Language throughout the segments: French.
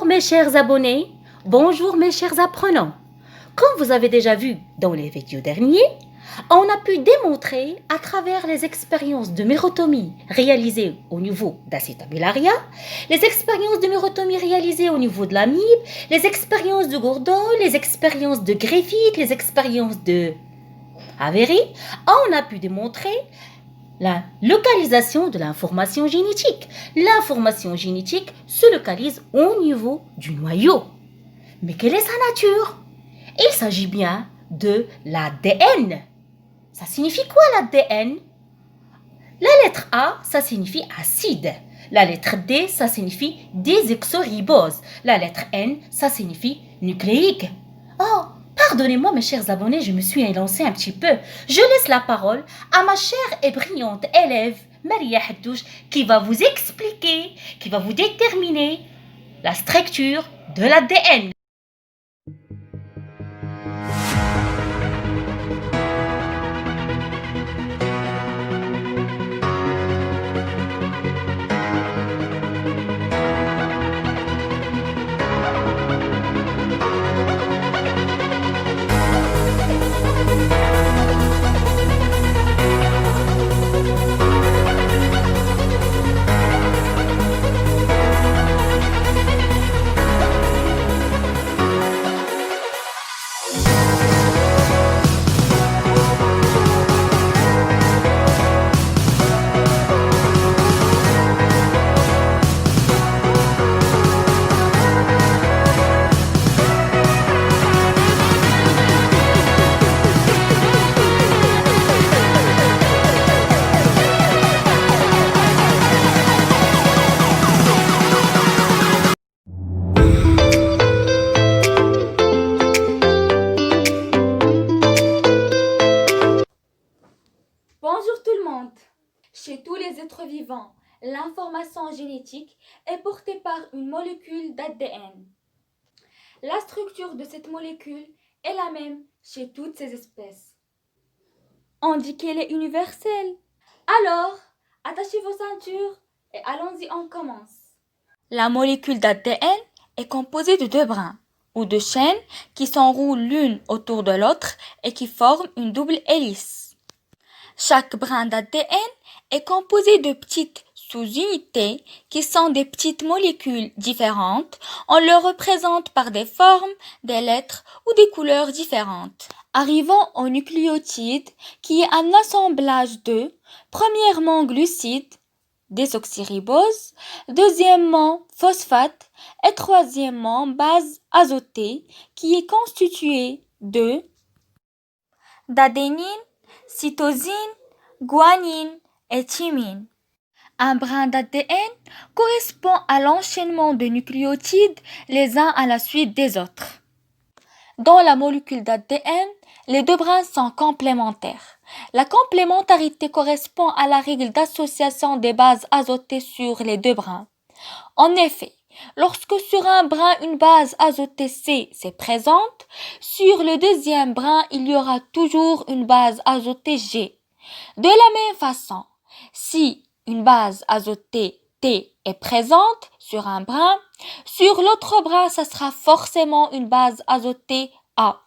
mes chers abonnés, bonjour mes chers apprenants. Comme vous avez déjà vu dans les vidéos derniers, on a pu démontrer à travers les expériences de mérotomie réalisées au niveau d'acétabularia, les expériences de mérotomie réalisées au niveau de l'amibe, les expériences de Gordon, les expériences de Griffith, les expériences de Avery, on a pu démontrer la localisation de l'information génétique. L'information génétique se localise au niveau du noyau. Mais quelle est sa nature? Il s'agit bien de l'ADN. Ça signifie quoi l'ADN? La lettre A, ça signifie acide. La lettre D, ça signifie désoxyribose. La lettre N, ça signifie nucléique. Oh, pardonnez-moi mes chers abonnés, je me suis élancée un petit peu. Je laisse la parole à ma chère et brillante élève, Maria Haddouche, qui va vous expliquer, qui va vous déterminer la structure de l'ADN. Bonjour tout le monde. Chez tous les êtres vivants, l'information génétique est portée par une molécule d'ADN. La structure de cette molécule est la même chez toutes ces espèces. On dit qu'elle est universelle. Alors, attachez vos ceintures et allons-y, on commence. La molécule d'ADN est composée de deux brins ou de chaînes qui s'enroulent l'une autour de l'autre et qui forment une double hélice. Chaque brin d'ADN est composé de petites sous-unités qui sont des petites molécules différentes. On le représente par des formes, des lettres ou des couleurs différentes. Arrivons au nucléotide qui est un assemblage de, premièrement, glucides, désoxyribose, deuxièmement, phosphate et troisièmement, base azotée qui est constituée de d'adénine, cytosine, guanine et thymine. Un brin d'ADN correspond à l'enchaînement de nucléotides les uns à la suite des autres. Dans la molécule d'ADN, les deux brins sont complémentaires. La complémentarité correspond à la règle d'association des bases azotées sur les deux brins. En effet, lorsque sur un brin une base azotée C s'est présente, sur le deuxième brin il y aura toujours une base azotée G. De la même façon, si une base azotée T est présente sur un brin, sur l'autre brin ça sera forcément une base azotée A.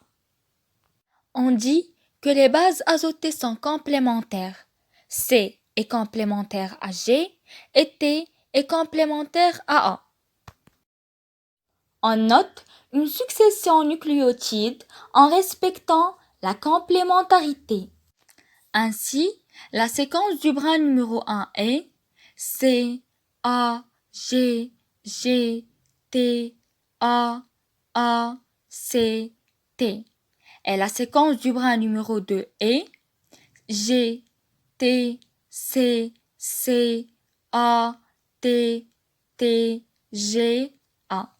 On dit que les bases azotées sont complémentaires. C est complémentaire à G et T est complémentaire à A. On note une succession nucléotide en respectant la complémentarité. Ainsi, la séquence du brin numéro 1 est C, A, G, G, T, A, C, T. Et la séquence du brin numéro 2 est G, T, C, A, T, G, A.